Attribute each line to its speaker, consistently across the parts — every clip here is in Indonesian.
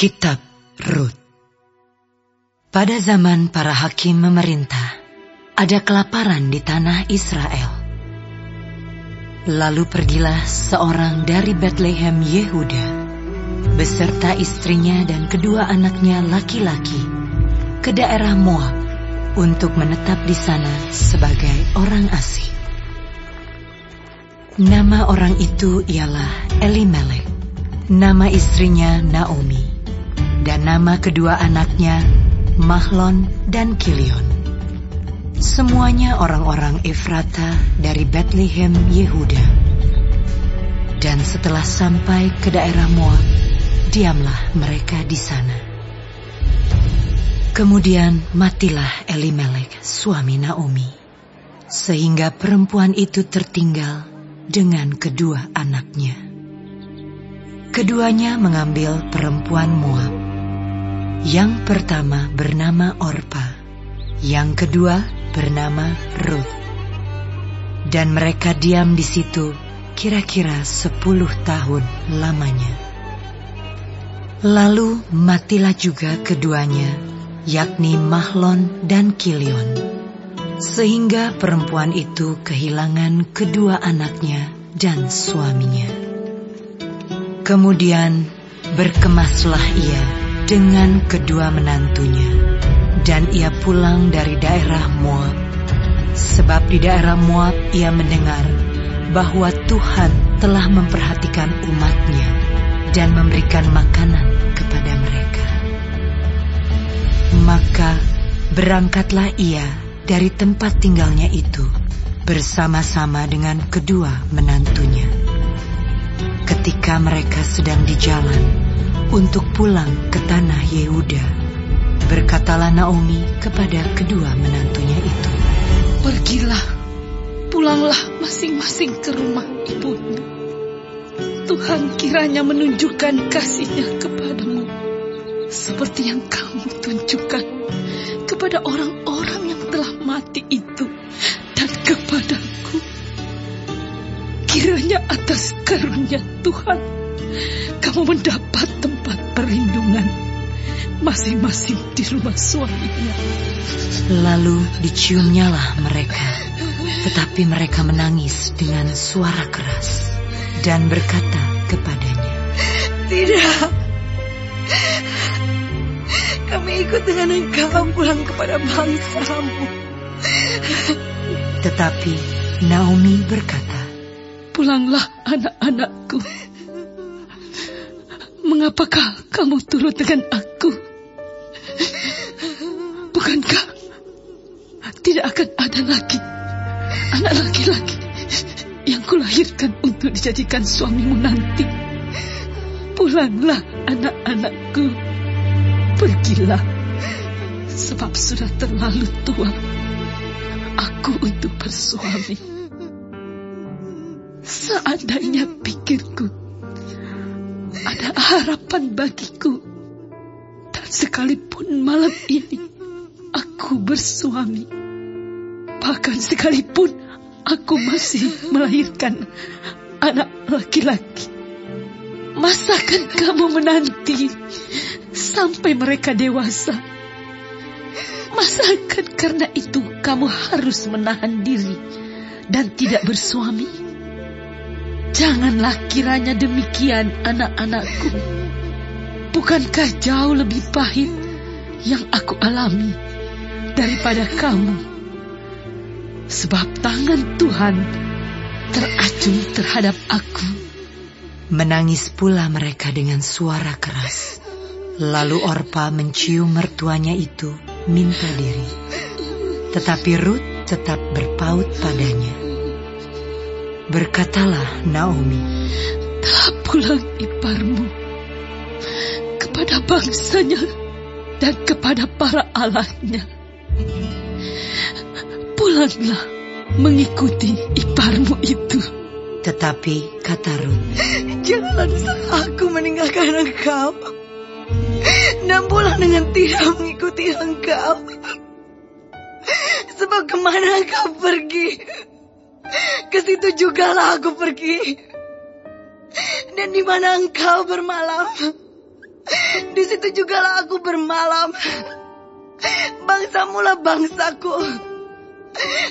Speaker 1: Kitab Rut. Pada zaman para hakim memerintah, ada kelaparan di tanah Israel. Lalu pergilah seorang dari Betlehem Yehuda, beserta istrinya dan kedua anaknya laki-laki, ke daerah Moab untuk menetap di sana sebagai orang asing. Nama orang itu ialah Elimelek, nama istrinya Naomi, dan nama kedua anaknya Mahlon dan Kilion. Semuanya orang-orang Efrata dari Betlehem Yehuda. Dan setelah sampai ke daerah Moab, diamlah mereka di sana. Kemudian matilah Elimelek, suami Naomi, sehingga perempuan itu tertinggal dengan kedua anaknya. Keduanya mengambil perempuan Moab. Yang pertama bernama Orpa, yang kedua bernama Rut. Dan mereka diam di situ kira-kira 10 tahun lamanya. Lalu matilah juga keduanya, yakni Mahlon dan Kilion, sehingga perempuan itu kehilangan kedua anaknya dan suaminya. Kemudian berkemaslah ia dengan kedua menantunya, dan ia pulang dari daerah Moab, sebab di daerah Moab ia mendengar bahwa Tuhan telah memperhatikan umatnya dan memberikan makanan kepada mereka. Maka berangkatlah ia dari tempat tinggalnya itu bersama-sama dengan kedua menantunya. Ketika mereka sedang di jalan untuk pulang ke tanah Yehuda, berkatalah Naomi kepada kedua menantunya itu,
Speaker 2: "Pergilah, pulanglah masing-masing ke rumah ibumu. Tuhan kiranya menunjukkan kasih-Nya kepadamu, seperti yang kamu tunjukkan kepada orang-orang yang telah mati itu dan kepadaku. Kiranya atas karunia Tuhan kamu mendapat tempat perlindungan masing-masing di rumah suaminya."
Speaker 1: Lalu diciumnyalah mereka, tetapi mereka menangis dengan suara keras dan berkata kepadanya,
Speaker 3: "Tidak, kami ikut dengan engkau pulang kepada bangsamu."
Speaker 1: Tetapi Naomi berkata,
Speaker 2: "Pulanglah anak-anakku. Mengapakah kamu turut dengan aku? Bukankah tidak akan ada lagi anak laki-laki yang kulahirkan untuk dijadikan suamimu nanti? Pulanglah anak-anakku, pergilah, sebab sudah terlalu tua aku untuk bersuami. Seandainya pikirku ada harapan bagiku, dan sekalipun malam ini aku bersuami, bahkan sekalipun aku masih melahirkan anak laki-laki, masakan kamu menanti sampai mereka dewasa? Masakan karena itu kamu harus menahan diri dan tidak bersuami? Janganlah kiranya demikian, anak-anakku. Bukankah jauh lebih pahit yang aku alami daripada kamu? Sebab tangan Tuhan teracung terhadap aku."
Speaker 1: Menangis pula mereka dengan suara keras. Lalu Orpa mencium mertuanya itu minta diri, tetapi Rut tetap berpaut padanya. Berkatalah Naomi,
Speaker 2: "Telah pulang iparmu kepada bangsanya dan kepada para allahnya. Pulanglah mengikuti iparmu itu."
Speaker 1: Tetapi kata Rut,
Speaker 3: "Janganlah aku meninggalkan engkau dan pulang dengan tidak mengikuti engkau. Sebab kemana engkau pergi, ke situ jugalah aku pergi. Dan di mana engkau bermalam, Di situ jugalah aku bermalam. Bangsamu lah bangsaku,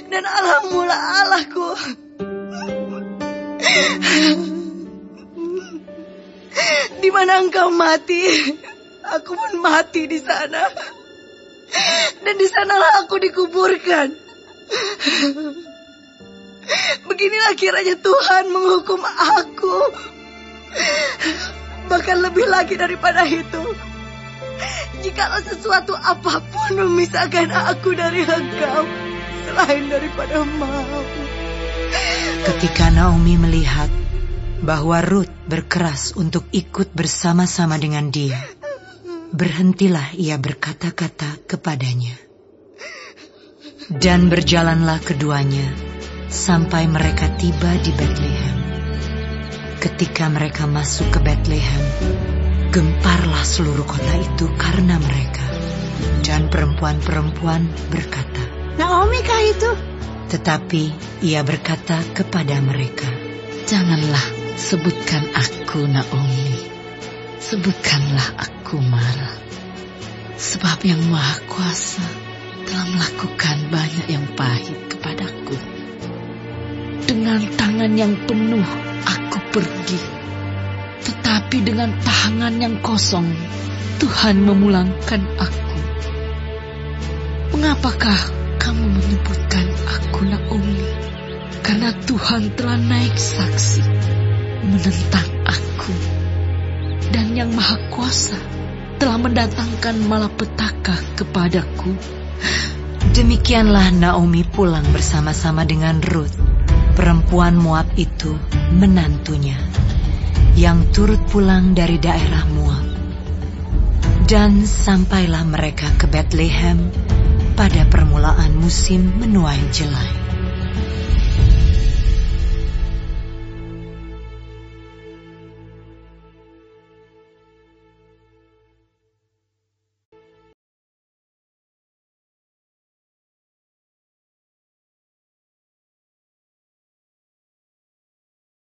Speaker 3: dan Allahmu lah Allahku. Di mana engkau mati, aku pun mati di sana. Dan di sanalah aku dikuburkan. Beginilah kiranya Tuhan menghukum aku. Bahkan lebih lagi daripada itu, jikalau sesuatu apapun memisahkan aku dari engkau, selain daripada mau.
Speaker 1: Ketika Naomi melihat bahwa Ruth berkeras untuk ikut bersama-sama dengan dia, berhentilah ia berkata-kata kepadanya. Dan berjalanlah keduanya sampai mereka tiba di Betlehem. Ketika mereka masuk ke Betlehem, gemparlah seluruh kota itu karena mereka. Dan perempuan-perempuan berkata,
Speaker 3: Naomi kah itu?
Speaker 1: Tetapi ia berkata kepada mereka,
Speaker 2: Janganlah sebutkan aku Naomi, sebutkanlah aku Mara. Sebab yang Maha Kuasa telah melakukan banyak yang pahit kepadaku. Dengan tangan yang penuh aku pergi, tetapi dengan tangan yang kosong Tuhan memulangkan aku. Mengapakah kamu menyebutkan aku Naomi? Karena Tuhan telah naik saksi menentang aku, dan yang Maha Kuasa telah mendatangkan malapetaka kepadaku.
Speaker 1: Demikianlah Naomi pulang bersama-sama dengan Ruth, perempuan Moab itu, menantunya, yang turut pulang dari daerah Moab. Dan sampailah mereka ke Betlehem pada permulaan musim menuai jelai.